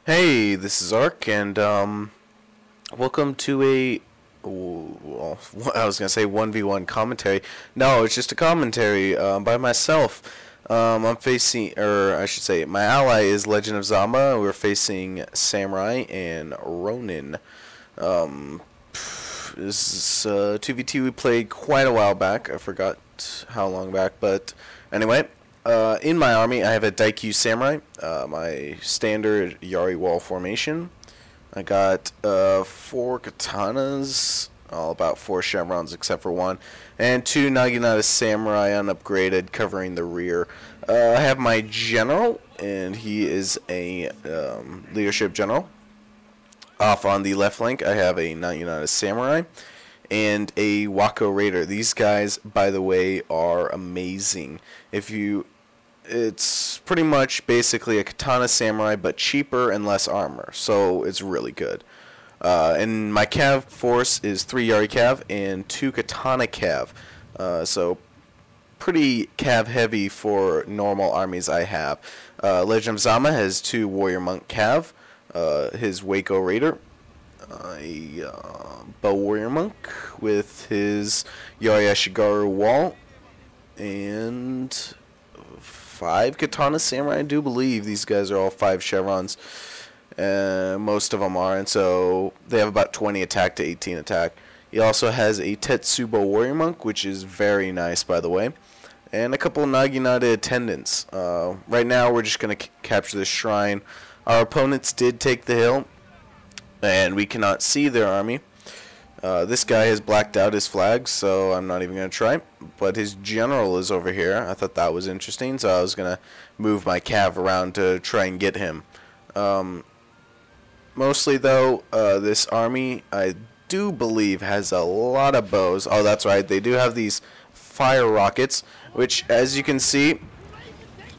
Hey, this is Ark, and welcome to well, I was gonna say 1v1 commentary. No, it's just a commentary by myself. I'm facing, or I should say, my ally is Legend of Zama. We're facing Samurai and Ronin. Um, this is 2v2 we played quite a while back. I forgot how long back, but anyway. In my army, I have a Daikyu Samurai, my standard Yari wall formation. I got 4 katanas, all about 4 chevrons except for one, and 2 Naginata Samurai unupgraded covering the rear. I have my general, and he is a leadership general. Off on the left flank, I have a Naginata Samurai and a Wako Raider. These guys, by the way, are amazing. It's pretty much basically a Katana Samurai, but cheaper and less armor, so it's really good. And my Cav force is 3 Yari Cav and 2 Katana Cav, so pretty Cav heavy for normal armies I have. Legend of Zama has 2 Warrior Monk Cav, his Wako Raider, a Bow Warrior Monk with his Yari Ashigaru Wall, and 5 Katana Samurai. I do believe these guys are all 5 chevrons. Most of them are, and so they have about 20 attack to 18 attack. He also has a Tetsubo Warrior Monk, which is very nice, by the way, and a couple of Naginata attendants. Right now, we're just going to capture the shrine. Our opponents did take the hill, and we cannot see their army. This guy has blacked out his flag, so I'm not even going to try. But his general is over here. I thought that was interesting, so I was going to move my cav around to try and get him. Mostly, though, this army, I do believe, has a lot of bows. Oh, that's right. They do have these fire rockets, which, as you can see,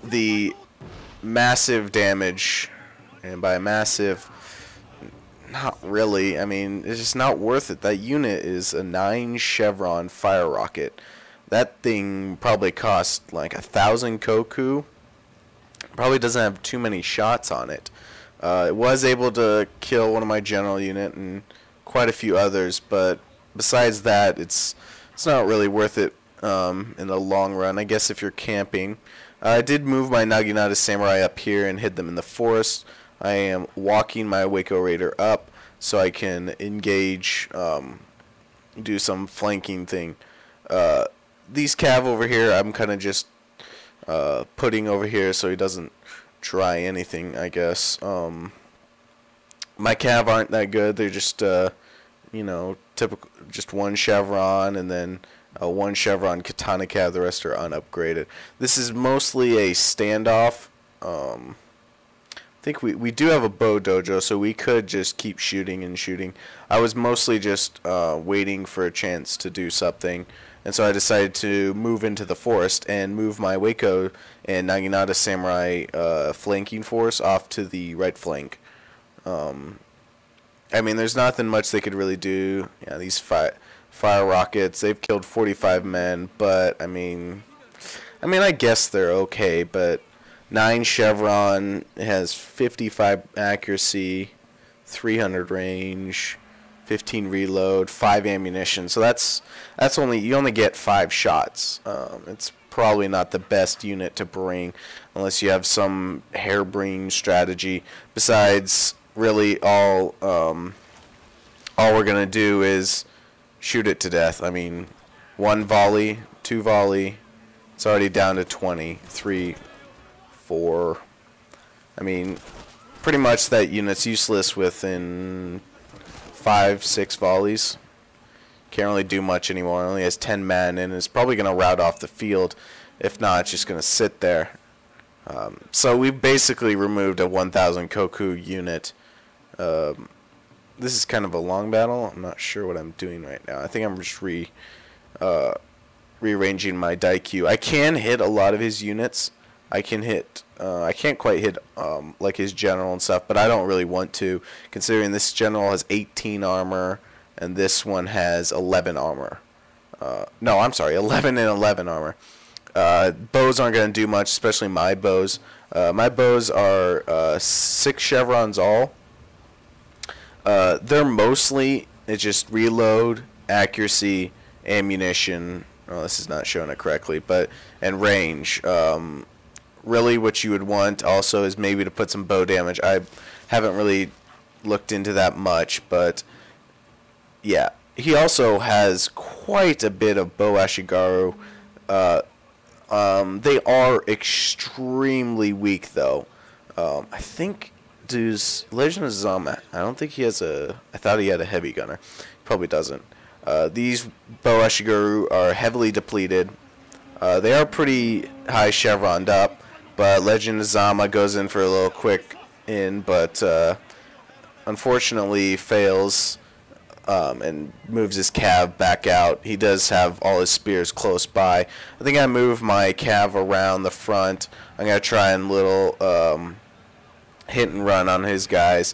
the massive damage, and by massive, not really. I mean, it's just not worth it. That unit is a 9 chevron fire rocket. That thing probably cost like 1,000 koku. Probably doesn't have too many shots on it. It was able to kill one of my general unit and quite a few others, but besides that, it's not really worth it in the long run. I guess if you're camping. I did move my Naginata Samurai up here and hid them in the forest. I am walking my Wako Raider up so I can engage, do some flanking thing. These cav over here, I'm kind of just putting over here so he doesn't try anything, I guess. My cav aren't that good. They're just, you know, typical, just 1 chevron and then 1 chevron Katana cav. The rest are unupgraded. This is mostly a standoff. I think we do have a bow dojo, so we could just keep shooting and shooting. I was mostly just waiting for a chance to do something, and so I decided to move into the forest and move my Wako and Naginata Samurai flanking force off to the right flank. I mean, there's nothing much they could really do. Yeah, these fire rockets, they've killed 45 men, but I mean, I guess they're okay, but 9 chevron, has 55 accuracy, 300 range, 15 reload, 5 ammunition. So that's you only get 5 shots. It's probably not the best unit to bring unless you have some harebrained strategy. Besides, really all we're gonna do is shoot it to death. I mean, 1 volley, 2 volley. It's already down to 20, 3. 4. I mean, pretty much that unit's useless within 5, 6 volleys. Can't really do much anymore. It only has 10 men and is probably going to rout off the field. If not, it's just going to sit there. So we basically removed a 1,000 koku unit. This is kind of a long battle. I'm not sure what I'm doing right now. I think I'm just rearranging my Daikyu. I can hit a lot of his units. I can hit, I can't quite hit like his general and stuff, but I don't really want to, considering this general has 18 armor and this one has 11 armor. No, I'm sorry, 11 and 11 armor. Bows aren't going to do much, especially my bows. My bows are 6 chevrons all. They're mostly, it's just reload, accuracy, ammunition. Well, this is not showing it correctly, but and range. Really, what you would want also is maybe to put some bow damage. I haven't really looked into that much, but yeah, he also has quite a bit of bow ashigaru. They are extremely weak, though. I think does Legend of Zama. I don't think he has a. I thought he had a heavy gunner. Probably doesn't. These bow ashigaru are heavily depleted. They are pretty high chevroned up, but Legend of Zama goes in for a little quick in, but unfortunately fails and moves his cav back out. He does have all his spears close by. I think I move my cav around the front. I'm going to try and little hit and run on his guys.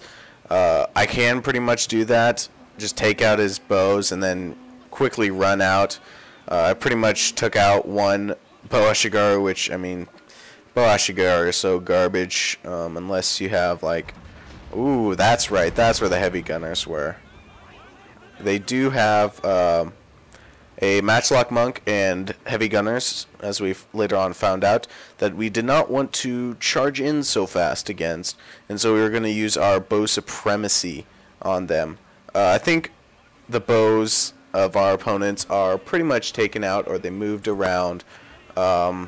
I can pretty much do that. Just take out his bows and then quickly run out. I pretty much took out one bow ashigaru, which, I mean, bow ashigaru are so garbage unless you have, like, ooh, that's right, that's where the heavy gunners were. They do have a matchlock monk and heavy gunners, as we've later on found out, that we did not want to charge in so fast against, and so we were going to use our bow supremacy on them. I think the bows of our opponents are pretty much taken out, or they moved around. Oh,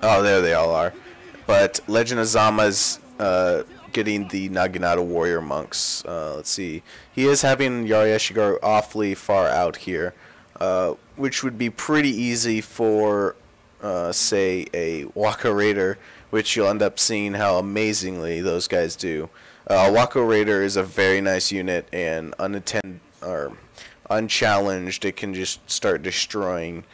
there they all are. But Legend of Zama's getting the Naginata warrior monks. Let's see. He is having Yari Ashigaru awfully far out here, which would be pretty easy for, say, a Wako Raider, which you'll end up seeing how amazingly those guys do. Wako Raider is a very nice unit, and unchallenged, it can just start destroying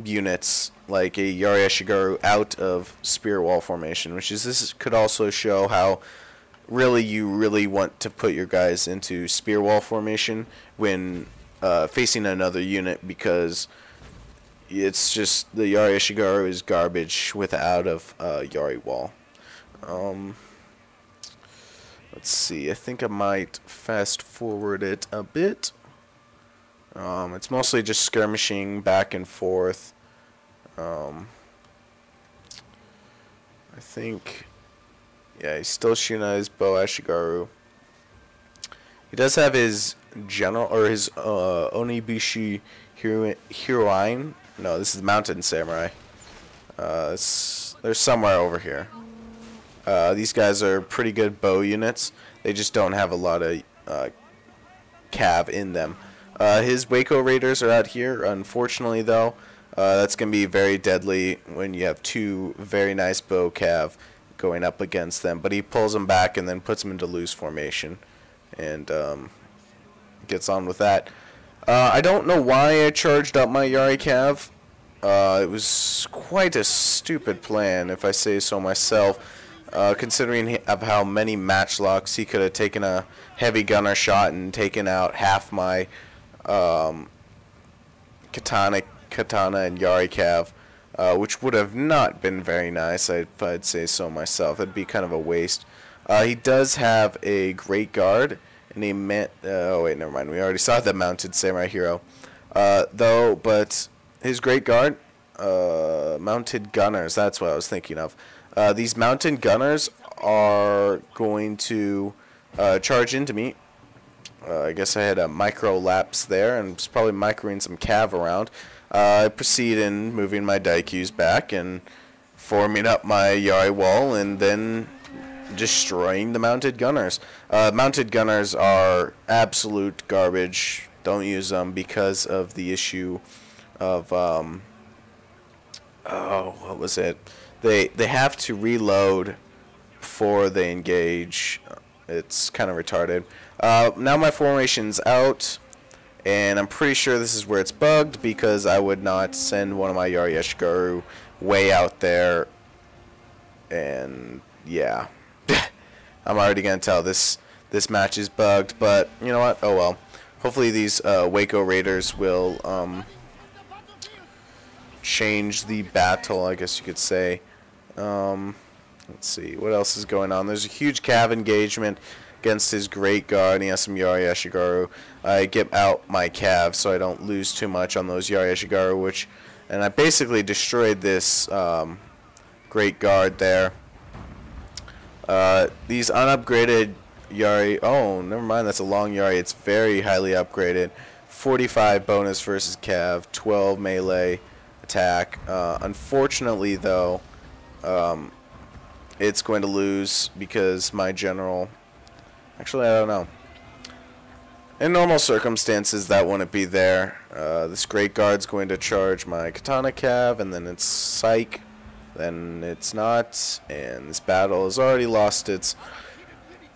units like a Yari Ashigaru out of spear wall formation, which is, this could also show how you really want to put your guys into spear wall formation when facing another unit, because it's just the Yari Ashigaru is garbage without of Yari wall. Let's see, I think I might fast forward it a bit. It's mostly just skirmishing back and forth. I think, yeah, he's still shooting at his bow ashigaru. He does have his general, or his Onibushi Heroine. No, this is Mountain Samurai. They're somewhere over here. These guys are pretty good bow units. They just don't have a lot of cav in them. His Waco Raiders are out here. Unfortunately, though, that's going to be very deadly when you have two very nice bow cav going up against them. But he pulls them back and then puts them into loose formation and gets on with that. I don't know why I charged up my Yari cav. It was quite a stupid plan, if I say so myself. Considering of how many matchlocks, he could have taken a heavy gunner shot and taken out half my katana and Yari cav, which would have not been very nice, if I'd say so myself. It'd be kind of a waste. He does have a great guard, and he oh wait, never mind. We already saw the mounted samurai hero, but his great guard, mounted gunners. That's what I was thinking of. These mounted gunners are going to charge into me. I guess I had a micro lapse there and was probably microing some cav around. I proceed in moving my Daikyus back and forming up my Yari wall and then destroying the mounted gunners. Mounted gunners are absolute garbage. Don't use them because of the issue of oh, what was it? They have to reload before they engage. It's kind of retarded. Now my formation's out, and I'm pretty sure this is where it's bugged, because I would not send one of my Yari Ashigaru way out there. And yeah, I'm already gonna tell this match is bugged. But you know what? Oh well. Hopefully these Waco Raiders will change the battle, I guess you could say. Let's see, what else is going on? There's a huge cav engagement against his great guard, and he has some Yari Ashigaru. I get out my cav so I don't lose too much on those Yari Ashigaru, and I basically destroyed this great guard there. These unupgraded Yari, oh, never mind, that's a long Yari. It's very highly upgraded. 45 bonus versus cav, 12 melee attack. Unfortunately, though, it's going to lose because my general... Actually, I don't know. In normal circumstances, that wouldn't be there. This Great Guard's going to charge my Katana Cav, and then it's Psych. Then it's not, and this battle has already lost its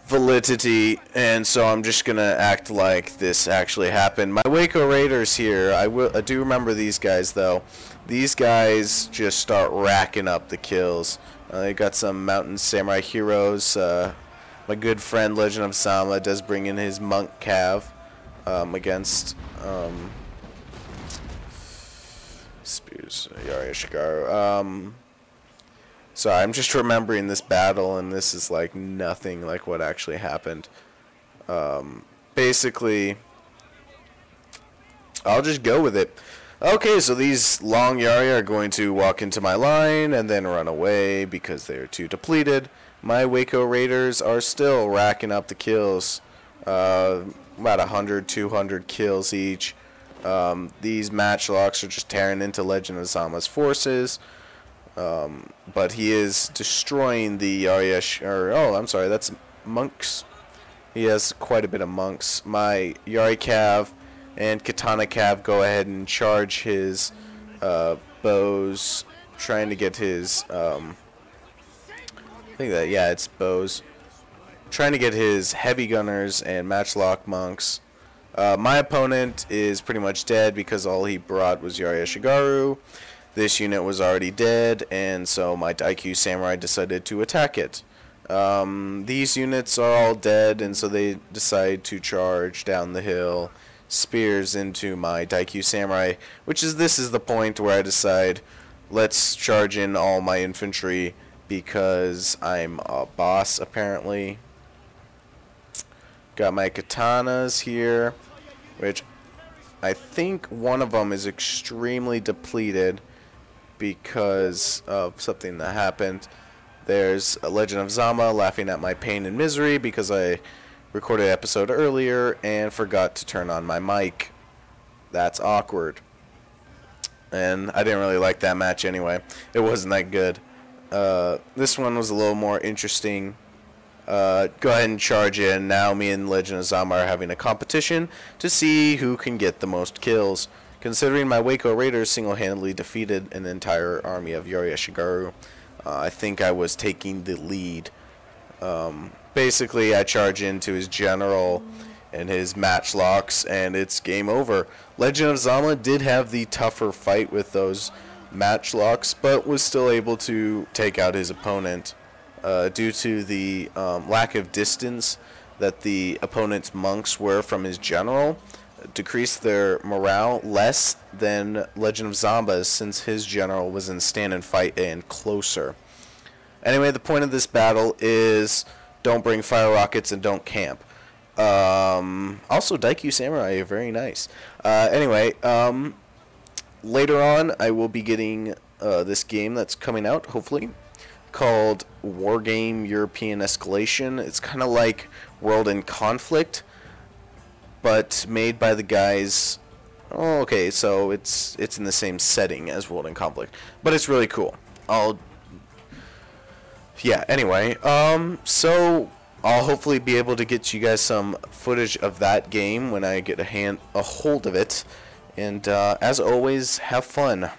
validity, and so I'm just going to act like this actually happened. My Waco Raiders here, I do remember these guys, though. These guys just start racking up the kills. They got some Mountain Samurai heroes. My good friend Legend of Sama does bring in his Monk Cav against Spears, Yari Ashigaru. Sorry, I'm just remembering this battle, and this is like nothing like what actually happened. Basically, I'll just go with it. Okay, so these long Yari are going to walk into my line and then run away because they are too depleted. My Waco Raiders are still racking up the kills, about 100, 200 kills each. These matchlocks are just tearing into Legend of Zama's forces, but he is destroying the Yari, oh, I'm sorry, that's monks. He has quite a bit of monks. My Yari Cav and Katana Cav go ahead and charge his bows, trying to get his... I think that, yeah, it's bows. Trying to get his heavy gunners and matchlock monks. My opponent is pretty much dead because all he brought was Yari Ashigaru. This unit was already dead, and so my Daikyu Samurai decided to attack it. These units are all dead, and so they decide to charge down the hill, spears into my Daikyu Samurai, this is the point where I decide, let's charge in all my infantry, because I'm a boss, apparently. Got my katanas here, which I think one of them is extremely depleted because of something that happened. There's a Legend of Zama laughing at my pain and misery because I recorded an episode earlier and forgot to turn on my mic. That's awkward. And I didn't really like that match anyway. It wasn't that good. This one was a little more interesting. Go ahead and charge in. Now me and Legend of Zama are having a competition to see who can get the most kills. Considering my Waco Raiders single-handedly defeated an entire army of Yari Ashigaru, I think I was taking the lead. Basically, I charge into his general and his matchlocks, and it's game over. Legend of Zama did have the tougher fight with those matchlocks, but was still able to take out his opponent due to the lack of distance that the opponent's monks were from his general. Decreased their morale less than Legend of Zama's, since his general was in stand and fight and closer. Anyway, the point of this battle is don't bring fire rockets and don't camp. Also, Daikyu Samurai are very nice. Anyway, later on, I will be getting this game that's coming out, hopefully, called Wargame European Escalation. It's kind of like World in Conflict, but made by the guys... Oh, okay, so it's in the same setting as World in Conflict, but it's really cool. Yeah, anyway, so I'll hopefully be able to get you guys some footage of that game when I get a hold of it. And as always, have fun.